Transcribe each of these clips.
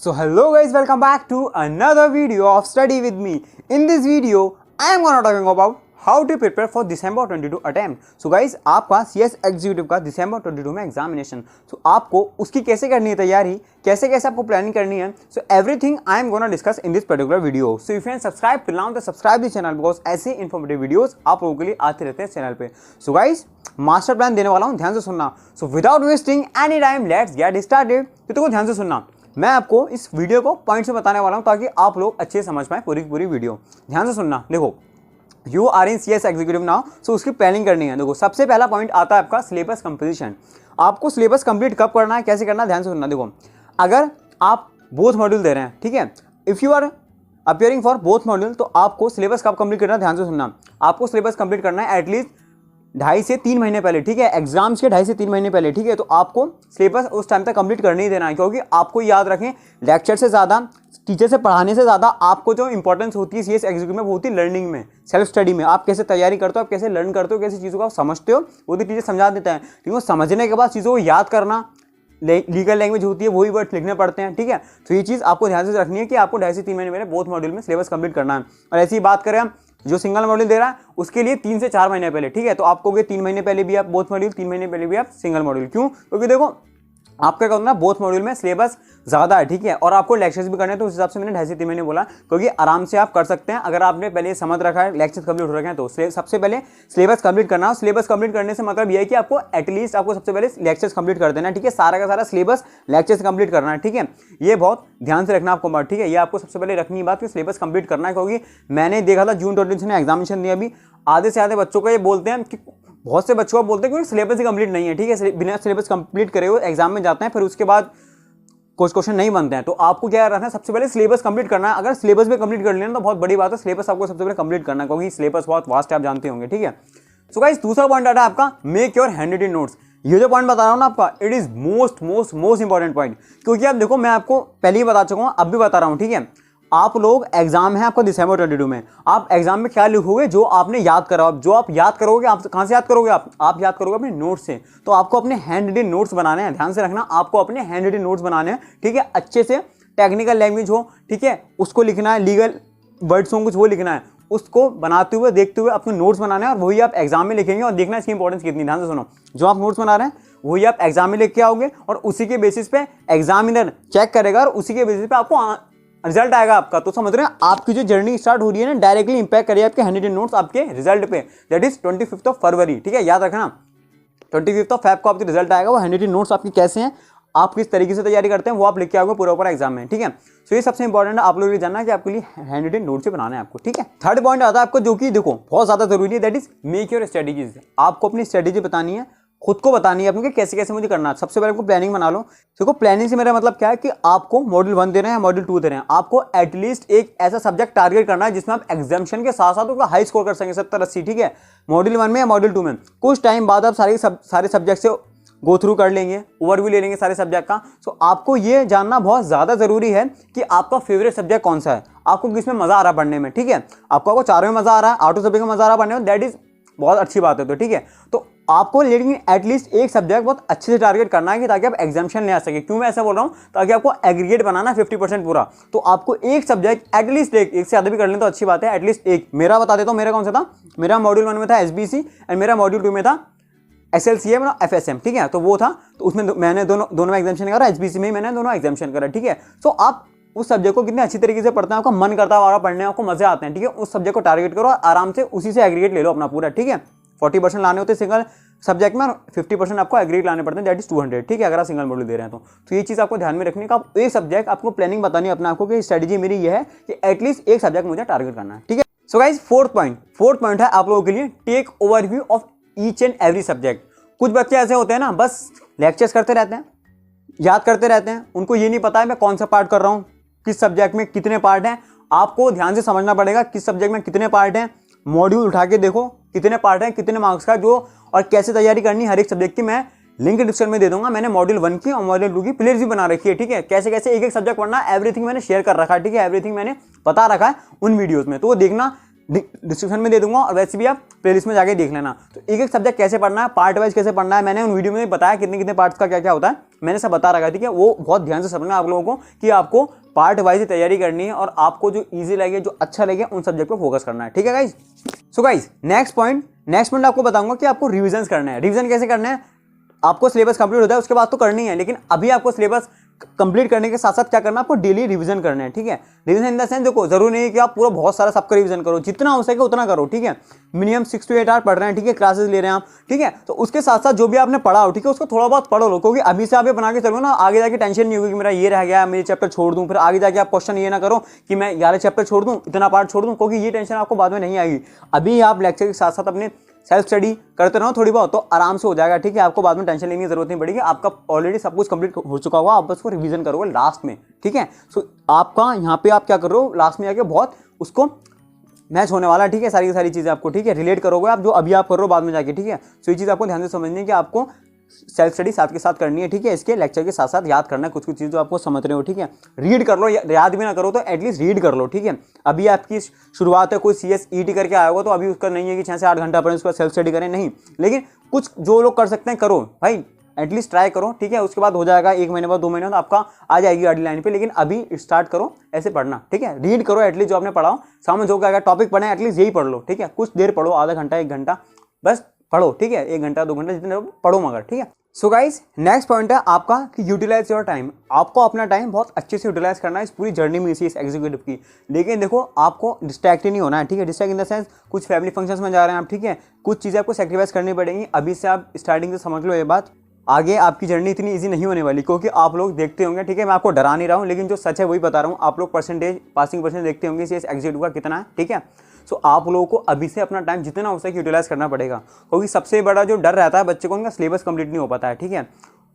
So hello guys, welcome back to another video of Study with me. In this video, I am gonna talking about how to prepare for December 22 attempt. So guys, आपका CS executive का December 22 में examination, so आपको उसकी कैसे करनी है तैयारी, कैसे कैसे आपको प्लानिंग करनी है. So everything I am gonna discuss in this particular video. So if you haven't subscribed till now, तो subscribe this channel because ऐसे informative videos आप लोगों के लिए आते रहते हैं चैनल पे. So guys, मास्टर प्लान देने वाला हूँ, ध्यान से सुनना. So without wasting any time, let's get started. तो देखो ध्यान से सुनना, मैं आपको इस वीडियो को पॉइंट से बताने वाला हूं ताकि आप लोग अच्छे समझ पाएं पूरी वीडियो. ध्यान से सुनना. देखो, you are in CS executive now, so उसकी प्लानिंग करनी है. देखो, सबसे पहला पॉइंट आता है आपका सिलेबस कंप्लीशन. आपको सिलेबस कंप्लीट कब करना है, कैसे करना है, ध्यान से सुनना. देखो, अगर आप बोथ मॉड्यूल दे रहे हैं, ठीक है, if you are appearing for both module, तो आपको सिलेबस कब कंप्लीट करना है, ध्यान से सुनना. आपको सिलेबस कंप्लीट करना है एटलीस्ट 2.5 से 3 महीने पहले, ठीक है, एग्जाम्स के 2.5 से 3 महीने पहले, ठीक है. तो आपको सिलेबस उस टाइम तक कंप्लीट करने ही देना है, क्योंकि आपको याद रखें, लेक्चर से ज़्यादा, टीचर से पढ़ाने से ज़्यादा आपको जो इंपॉर्टेंस होती है CS एग्जीक्यूटिव में, वो होती है लर्निंग में, सेल्फ स्टडी में. आप कैसे तैयारी करते हो, आप कैसे लर्न करते हो, कैसी चीज़ों को आप समझते हो, वो तो टीचर समझा देता है. लेकिन वो समझने के बाद चीज़ों को याद करना, लीगल लैंग्वेज होती है, वही वर्ड लिखने पड़ते हैं, ठीक है. तो ये चीज़ आपको ध्यान से रखनी है कि आपको 2.5 से 3 महीने पहले बोथ मॉड्यूल में सिलेबस कंप्लीट करना है. और ऐसी बात करें हम जो सिंगल मॉड्यूल दे रहा है उसके लिए 3 से 4 महीने पहले, ठीक है. तो आपको 3 महीने पहले भी आप बोथ मॉड्यूल, 3 महीने पहले भी आप सिंगल मॉड्यूल. क्यों? क्योंकि देखो, आपका क्या होना, बोथ मॉड्यूल में सिलेबस ज़्यादा है, ठीक है, और आपको लेक्चर्स भी करने हैं. तो उस हिसाब से मैंने 2.5 से 3 महीने बोला, क्योंकि आराम से आप कर सकते हैं अगर आपने पहले समझ रखा है, लेक्चर्स कंप्लीट हो रखे हैं. तो सबसे पहले सिलेबस कंप्लीट करना. सिलेबस कंप्लीट करने से मतलब यह है कि आपको एटलीस्ट आपको सबसे पहले लेक्चर्स कंप्लीट कर देना है, ठीक है. सारा का सारा सिलेबस लेक्चर्स कंप्लीट करना है, ठीक है. ये बहुत ध्यान से रखना आपको बात, ठीक है. ये आपको सबसे पहले रखनी बात कि सिलेबस कंप्लीट करना है, क्योंकि मैंने देखा था जून 22 ने एग्जामिनेशन दिया, अभी आधे से आधे बच्चों को ये बोलते हैं कि बहुत से बच्चों को बोलते हैं क्योंकि सिलेबस ही कंप्लीट नहीं है, ठीक है. बिना सिलेबस कंप्लीट करे हुए एग्जाम में जाते हैं, फिर उसके बाद कुछ क्वेश्चन नहीं बनते हैं. तो आपको क्या रखना है, सबसे पहले सिलेबस कंप्लीट करना है. अगर सिलेबस भी कंप्लीट कर लेना तो बहुत बड़ी बात है. सिलेबस आपको सबसे पहले कंप्लीट करना है, क्योंकि सिलेबस बहुत वास्ट है, आप जानते होंगे, ठीक है. सो गाइस, दूसरा पॉइंट आता है आपका make your hand written notes. ये जो पॉइंट बता रहा हूँ ना आपका, it is most important point. क्योंकि आप देखो, मैं आपको पहले ही बता चुका हूँ, अब भी बता रहा हूँ, ठीक है. आप लोग एग्जाम है आपका December 22 में, आप एग्जाम में क्या लिखोगे, जो आपने याद करा, जो आप याद करोगे, आप कहाँ से याद करोगे, आप याद करोगे अपने नोट्स से. तो आपको अपने हैंड रिटन नोट्स बनाने हैं. ध्यान से रखना, आपको अपने हैंड रिटन नोट्स बनाने हैं, ठीक है. अच्छे से टेक्निकल लैंग्वेज हो, ठीक है, उसको लिखना है. लीगल वर्ड्स हो कुछ, वो लिखना है. उसको बनाते हुए, देखते हुए अपने नोट्स बनाने हैं, और वही आप एग्जाम में लिखेंगे. और देखना इसकी इंपॉर्टेंस कितनी. ध्यान से सुनो, जो आप नोट्स बना रहे हैं वही आप एग्जाम में लिख के आओगे, और उसी के बेसिस पे एग्जामिनर चेक करेगा, और उसी के बेसिस पे आपको रिजल्ट आएगा आपका. तो समझ रहे हैं, आपकी जो जर्नी स्टार्ट हो रही है ना, डायरेक्टली इंपैक्ट करिए आपके हैंड रिटन नोट्स आपके रिजल्ट पे. दैट इज 25 फरवरी, ठीक है, याद रखना. 25 Feb को आपके रिजल्ट आएगा. वो हैंड रिटन नोट्स आपकी कैसे हैं, आप किस तरीके से तैयारी करते हैं, वो आप लिख के आओगे पूरा एग्जाम में, ठीक है. सो ये सबसे इंपॉर्टेंट है, आप लोगों को जानना है कि आपके लिए हैंड रिटन नोट्स से बनाना है आपको, ठीक है. थर्ड पॉइंट आता है आपको, जो कि देखो बहुत ज्यादा जरूरी है, that is make your strategies. आपको अपनी स्ट्रेटेजी बतानी है, खुद को बतानी है अपने कैसे कैसे मुझे करना है. सबसे पहले आपको प्लानिंग बना लो. देखो, प्लानिंग से मेरा मतलब क्या है कि आपको मॉड्यूल 1 दे रहे हैं, मॉड्यूल 2 दे रहे हैं, आपको एटलीस्ट एक ऐसा सब्जेक्ट टारगेट करना है जिसमें आप एग्जामिनेशन के साथ साथ उसका हाई स्कोर कर सकें, 70-80, ठीक है. मॉड्यूल 1 में या मॉड्यूल 2 में कुछ टाइम बाद आप सारे सब्जेक्ट से गो थ्रू कर लेंगे, ओवरव्यू ले लेंगे सारे सब्जेक्ट का. सो आपको ये जानना बहुत ज़्यादा ज़रूरी है कि आपका फेवरेट सब्जेक्ट कौन सा है, आपको किस में मज़ा आ रहा है पढ़ने में, ठीक है. आपको चारों में मज़ा आ रहा है, आउट ऑफ सब्जेक्ट में मज़ा आ रहा है पढ़ने में, दैट इज बहुत अच्छी बात है. तो ठीक है, तो आपको लेकिन एटलीस्ट एक सब्जेक्ट बहुत अच्छे से टारगेट करना है कि ताकि आप एग्जामिनेशन ले आ सके. क्यों मैं ऐसा बोल रहा हूँ, ताकि आपको एग्रीगेट बनाना 50% पूरा. तो आपको एक सब्जेक्ट एटलीस्ट एक से ज़्यादा भी कर लें तो अच्छी बात है, एटलीस्ट एक. मेरा बता देता हूँ, मेरा कौन सा था. मेरा मॉड्यूल 1 में था SBC, एंड मेरा मॉड्यूल 2 में था SLCM और FSM, ठीक है. तो वो था, तो उसमें मैंने दोनों में एग्जामिनेशन करा. SBC में ही मैंने दोनों एग्जामिनेशन करा, ठीक है. तो आप उस सब्जेक्ट को कितने अच्छी तरीके से पढ़ते हैं, आपका मन करता है पढ़ने, आपको मजे आते हैं, ठीक है. उस सब्जेक्ट को टारगेट करो, आराम से उसी से एग्रीगेट ले लो अपना पूरा, ठीक है. 40% लाने होते हैं सिंगल सब्जेक्ट में, 50% आपको एग्रीगेट लाने पड़ते हैं, दैट इज 200, ठीक है, अगर आप सिंगल मॉड्यूल दे रहे हैं तो ये चीज़ आपको ध्यान में रखने का. आप एक सब्जेक्ट, आपको प्लानिंग बतानी है अपने आपको कि स्ट्रेटेजी मेरी ये है कि एटलीस्ट एक सब्जेक्ट मुझे टारगेट करना है, ठीक है. सो गाइस, फोर्थ पॉइंट है आप लोगों के लिए, take overview of each and every subject. कुछ बच्चे ऐसे होते हैं ना, बस लेक्चर्स करते रहते हैं, याद करते रहते हैं, उनको ये नहीं पता है मैं कौन सा पार्ट कर रहा हूँ, किस सब्जेक्ट में कितने पार्ट हैं. आपको ध्यान से समझना पड़ेगा किस सब्जेक्ट में कितने पार्ट हैं. मॉड्यूल उठा के देखो कितने पार्ट हैं, कितने मार्क्स का, जो और कैसे तैयारी करनी हर एक सब्जेक्ट की. मैं लिंक डिस्क्रिप्शन में दे दूंगा. मैंने मॉड्यूल 1 की और मॉड्यूल 2 की प्लेलिस्ट भी बना रखी है, ठीक है. कैसे कैसे एक सब्जेक्ट पढ़ना है, एवरीथिंग मैंने शेयर कर रखा है, ठीक है. एवरीथिंग मैंने बता रखा है उन वीडियोस में, तो वो देखना, डिस्क्रिप्शन में दे दूंगा, और वैसे भी आप प्लेलिस्ट में जाके देख लेना. तो एक सब्जेक्ट कैसे पढ़ना है, पार्ट वाइज कैसे पढ़ना है, मैंने उन वीडियो में बताया कितने पार्ट्स का क्या क्या होता है. मैंने सब बता रखा है, ठीक है। वो बहुत ध्यान से समझना आप लोगों को कि आपको पार्ट वाइज तैयारी करनी है और आपको जो ईजी लगे, जो अच्छा लगे, उन सब्जेक्ट पर फोकस करना है, ठीक है guys. So guys next point आपको बताऊंगा कि आपको रिविजन करना है। रिविजन कैसे करना है, आपको सिलेबस कंप्लीट होता है उसके बाद तो करनी है, लेकिन अभी आपको सिलेबस कंप्लीट करने के साथ साथ क्या करना है, आपको डेली रिवीजन करना है, ठीक है। रिवीजन इन द सेंस देखो, जरूरी नहीं है कि आप पूरा बहुत सारा सबका रिवीजन करो, जितना हो सके उतना करो, ठीक है। मिनिमम 6 to 8 आवर पढ़ रहे हैं, ठीक है, क्लासेस ले रहे हैं आप, ठीक है, तो उसके साथ साथ जो भी आपने पढ़ा हो, ठीक है, उसको थोड़ा बहुत पढ़ लो, क्योंकि अभी से आप ये बना के चलो ना, आगे जाके टेंशन नहीं होगी कि मेरा ये रह गया, मेरे चैप्टर छोड़ दूं, फिर आगे जाके आप क्वेश्चन ये ना करो कि मैं 11 चैप्टर छोड़ दूं, इतना पार्ट छोड़ दूं, क्योंकि ये टेंशन आपको बाद में नहीं आएगी। अभी आप लेक्चर के साथ साथ अपने सेल्फ स्टडी करते रहो थोड़ी बहुत, तो आराम से हो जाएगा, ठीक है। आपको बाद में टेंशन लेने की जरूरत नहीं पड़ेगी, आपका ऑलरेडी सब कुछ कंप्लीट हो चुका होगा, आप बस को रिवीजन करोगे लास्ट में, ठीक है। सो आपका यहाँ पे आप क्या कर रहे हो, लास्ट में जाके बहुत उसको मैच होने वाला है, ठीक है, सारी की सारी चीजें आपको, ठीक है, रिलेट करोगे आप जो अभी आप कर रहे हो बाद में जाके, ठीक है। सो ये चीज आपको ध्यान से समझनी है कि आपको सेल्फ स्टडी साथ के साथ करनी है, ठीक है। इसके लेक्चर के साथ साथ याद करना है कुछ चीज़ जो आपको समझ रहे हो, ठीक है। रीड कर लो, याद भी ना करो तो एटलीस्ट रीड कर लो, ठीक है। अभी आपकी शुरुआत है, कोई CSET करके आया होगा तो अभी उसका नहीं है कि 6 से 8 घंटा पढ़ें, उसका सेल्फ स्टडी करें, नहीं, लेकिन कुछ जो लोग कर सकते हैं करो भाई, एटलीस्ट ट्राई करो, ठीक है। उसके बाद हो जाएगा, 1 महीने बाद 2 महीने बाद आपका आ जाएगी गाड़ी लाइन पे, लेकिन अभी स्टार्ट करो ऐसे पढ़ना, ठीक है। रीड करो, एटलीस्ट जो आपने पढ़ा हो समझ हो, अगर टॉपिक पढ़े एटलीस्ट यही पढ़ लो, ठीक है। कुछ देर पढ़ो, आधा घंटा 1 घंटा बस पढ़ो, ठीक है, 1 घंटा 2 घंटा जितने पढ़ो मगर, ठीक है। सो गाइस नेक्स्ट पॉइंट है आपका कि यूटिलाइज योर टाइम। आपको अपना टाइम बहुत अच्छे से यूटिलाइज करना है इस पूरी जर्नी में, इस एग्जीक्यूटिव की। लेकिन देखो आपको डिस्ट्रैक्ट ही नहीं होना है, ठीक है। डिस्ट्रैक्ट इन द सेंस कुछ फैमिली फंक्शंस में जा रहे हैं आप, ठीक है, कुछ चीज़ें आपको सेक्रीफाइस करनी पड़ेंगी। अभी से आप स्टार्टिंग से समझ लो ये बात, आगे आपकी जर्नी इतनी ईजी नहीं होने वाली, क्योंकि आप लोग देखते होंगे, ठीक है, मैं आपको डरा नहीं रहा हूँ, लेकिन जो सच है वही बता रहा हूँ। आप लोग परसेंटेज पासिंग परसेंटेज देखते होंगे इस एग्जीक्यूटिव का कितना है, ठीक है। सो आप लोगों को अभी से अपना टाइम जितना हो सके यूटिलाइज करना पड़ेगा, क्योंकि सबसे बड़ा जो डर रहता है बच्चे को, उनका सिलेबस कंप्लीट नहीं हो पाता है, ठीक है।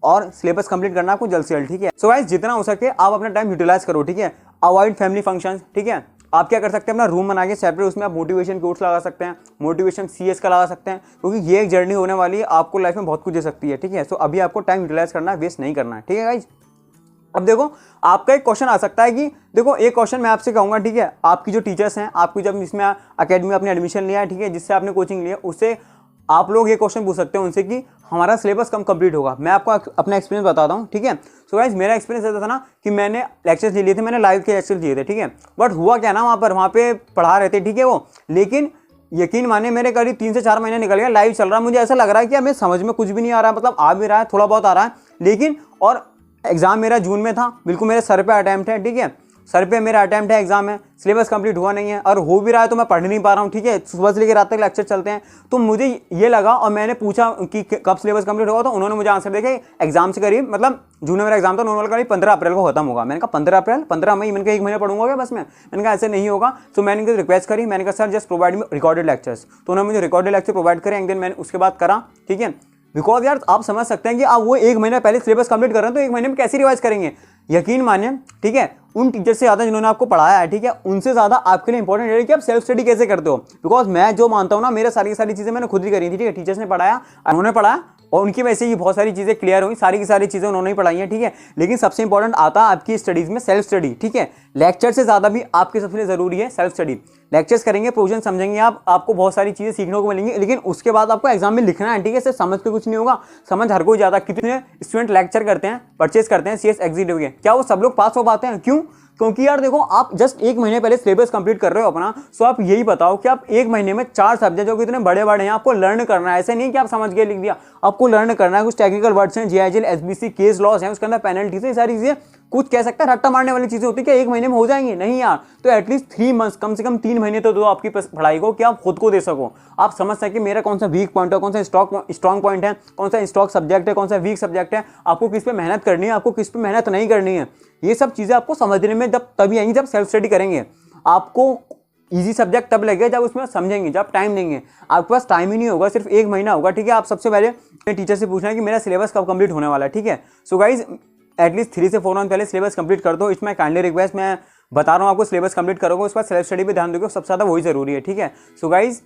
और सिलेबस कंप्लीट करना आपको जल्द से जल्द, ठीक है। सो गाइस जितना हो सके आप अपना टाइम यूटिलाइज करो, ठीक है। अवॉइड फैमिली फंक्शंस, ठीक है। आप क्या कर सकते हैं, अपना रूम बना के सेपरेट, उसमें आप मोटिवेशन कोर्स लगा सकते हैं, मोटिवेशन CS का लगा सकते हैं, क्योंकि ये एक जर्नी होने वाली है, आपको लाइफ में बहुत कुछ दे सकती है, ठीक है। सो अभी आपको टाइम यूटिलाइज करना है, वेस्ट नहीं करना है, ठीक है गाइज। अब देखो आपका एक क्वेश्चन आ सकता है कि देखो एक क्वेश्चन मैं आपसे कहूँगा, ठीक है, आपकी जो टीचर्स हैं, आपकी जब इसमें अकेडमी में आपने एडमिशन लिया है, ठीक है, जिससे आपने कोचिंग लिया, उससे आप लोग ये क्वेश्चन पूछ सकते हैं उनसे कि हमारा सिलेबस कम कंप्लीट होगा। मैं आपको अपना एक्सपीरियंस बताता हूँ, ठीक है। सो गाइस मेरा एक्सपीरियंस ऐसा था ना कि मैंने लेक्चर्स ले लिए थे, मैंने लाइव के लेक्चर लिए थे, ठीक है। बट हुआ क्या ना, वहाँ पे पढ़ा रहे थे, ठीक है वो, लेकिन यकीन माने मेरे करीब 3 से 4 महीने निकल गया, लाइव चल रहा है, मुझे ऐसा लग रहा है कि हमें समझ में कुछ भी नहीं आ रहा है, मतलब आ भी रहा है, थोड़ा बहुत आ रहा है, लेकिन और एग्जाम मेरा जून में था, बिल्कुल मेरे सर पे अटैम्प्ट है, ठीक है, सर पे मेरा अटैम्प्ट है, एग्जाम है, सिलेबस कंप्लीट हुआ नहीं है, और हो भी रहा है तो मैं पढ़ नहीं पा रहा हूँ, ठीक है। सुबह से लेकर रात तक लेक्चर चलते हैं, तो मुझे ये लगा और मैंने पूछा कि कब सिलेबस कंप्लीट होगा, तो उन्होंने मुझे आंसर दिया कि एग्जाम से करीब, मतलब जून में मेरा एग्जाम था, उन्होंने करीब 15 अप्रैल को खत्म होगा। मैंने कहा 15 अप्रैल, 15 मई, मैंने कहा 1 महीने पढ़ूंगा क्या बस मैंने कहा ऐसे नहीं होगा। तो मैंने रिक्वेस्ट करी, मैंने कहा sir just provide me recorded lectures, तो उन्होंने मुझे रिकॉर्डेड लेक्चर प्रोवाइड करे, एंड देन मैंने उसके बाद करा, ठीक है। बिकॉज यार आप समझ सकते हैं कि आप वो 1 महीना पहले सिलेबस कंप्लीट कर रहे हैं, तो 1 महीने में कैसे रिवाइज करेंगे। यकीन मानिए, ठीक है, उन टीचर से ज़्यादा जिन्होंने आपको पढ़ाया है, ठीक है, उनसे ज़्यादा आपके लिए इंपॉर्टेंट है कि आप सेल्फ स्टडी कैसे करते हो। बिकॉज मैं जो मानता हूँ ना, मेरे सारी चीज़ें मैंने खुद ही करी थी, ठीक है। टीचर्स ने पढ़ाया, उन्होंने पढ़ाया, और उनकी वैसे ही बहुत सारी चीज़ें क्लियर हुई, सारी की सारी चीज़ें उन्होंने ही पढ़ाई हैं, ठीक है। लेकिन सबसे इंपॉर्टेंट आता है आपकी स्टडीज़ में सेल्फ स्टडी, ठीक है। लेक्चर से ज़्यादा भी आपके सबसे ज़रूरी है सेल्फ स्टडी। लेक्चर्स करेंगे, प्रोविजन समझेंगे आपको बहुत सारी चीज़ें सीखने को मिलेंगी, लेकिन उसके बाद आपको एग्जाम में लिखना है, ठीक है। सिर्फ समझ के कुछ नहीं होगा, समझ हर कोई जाता। कितने स्टूडेंट लेक्चर करते हैं, परचेस करते हैं CS एग्जीक्यूटिव के, क्या वो सब लोग पास हो पाते हैं? क्यों? क्योंकि यार देखो आप जस्ट 1 महीने पहले सिलेबस कंप्लीट कर रहे हो अपना, सो आप यही बताओ कि आप 1 महीने में 4 सब्जेक्ट जो कि इतने बड़े बड़े हैं, आपको लर्न करना है। ऐसे नहीं कि आप समझ के लिख दिया, आपको लर्न करना है। कुछ टेक्निकल वर्ड्स हैं, GIGL, SBC, केस लॉस है, उसके अंदर पेनल्टीज है, सारी चीजें कुछ कह सकता है रट्टा मारने वाली चीजें होती है। क्या 1 महीने में हो जाएंगी? नहीं यार, तो एटलीस्ट 3 मंथ्स, कम से कम 3 महीने तो दो आपकी पढ़ाई को, कि आप खुद को दे सको, आप समझ सके मेरा कौन सा वीक पॉइंट है, कौन सा स्ट्रॉन्ग पॉइंट है, कौन सा स्ट्रॉन्ग सब्जेक्ट है, कौन सा वीक सब्जेक्ट है, आपको किस पे मेहनत करनी है, आपको किस पे मेहनत नहीं करनी है। ये सब चीजें आपको समझने में जब तभी आएंगी जब सेल्फ स्टडी करेंगे। आपको इजी सब्जेक्ट तब लगेगा जब उसमें समझेंगे, जब टाइम देंगे। आपके पास टाइम ही नहीं होगा, सिर्फ 1 महीना होगा, ठीक है। आप सबसे पहले टीचर से पूछना है कि मेरा सिलेबस कब कंप्लीट होने वाला है, ठीक है। सो गाइज एटलीस्ट 3 से 4 मंथ पहले सिलेबस कंप्लीट कर दो। इसमें काइंडली रिक्वेस्ट, मैं बता रहा हूँ आपको, सिलेबस कंप्लीट करोगे उसके बाद सेल्फ स्टडी पे ध्यान दोगे, सबसे ज़्यादा वही जरूरी है, ठीक है। सो गाइज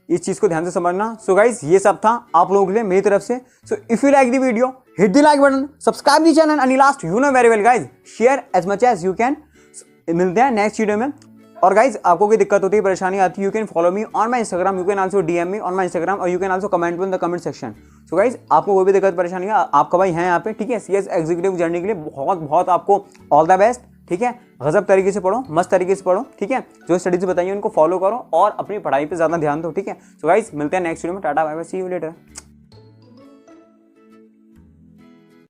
इस चीज़ को ध्यान से समझना। सो गाइज ये सब था आप लोगों के लिए मेरी तरफ से। So if you like the video, hit the like button, subscribe the channel, and last you know very well guys, share as much as you can. मिलते हैं नेक्स्ट वीडियो में। और गाइज आपको कोई दिक्कत होती है, परेशानी आती है, you can follow me on my Instagram, you can also DM me on my Instagram, और you can also comment in the comment section. So guys आपको कोई भी दिक्कत परेशानी है, आपका भाई है यहाँ पे, ठीक है। सीएस एग्जीक्यूटिव जर्नी के लिए बहुत बहुत आपको ऑल द बेस्ट, ठीक है। गजब तरीके से पढ़ो, मस्त तरीके से पढ़ो, ठीक है। जो स्टडीज बताइए उनको फॉलो करो और अपनी पढ़ाई पे ज़्यादा ध्यान दो, ठीक है। सो गाइज मिलते हैं नेक्स्ट वीडियो में, tata bye bye, see you letter.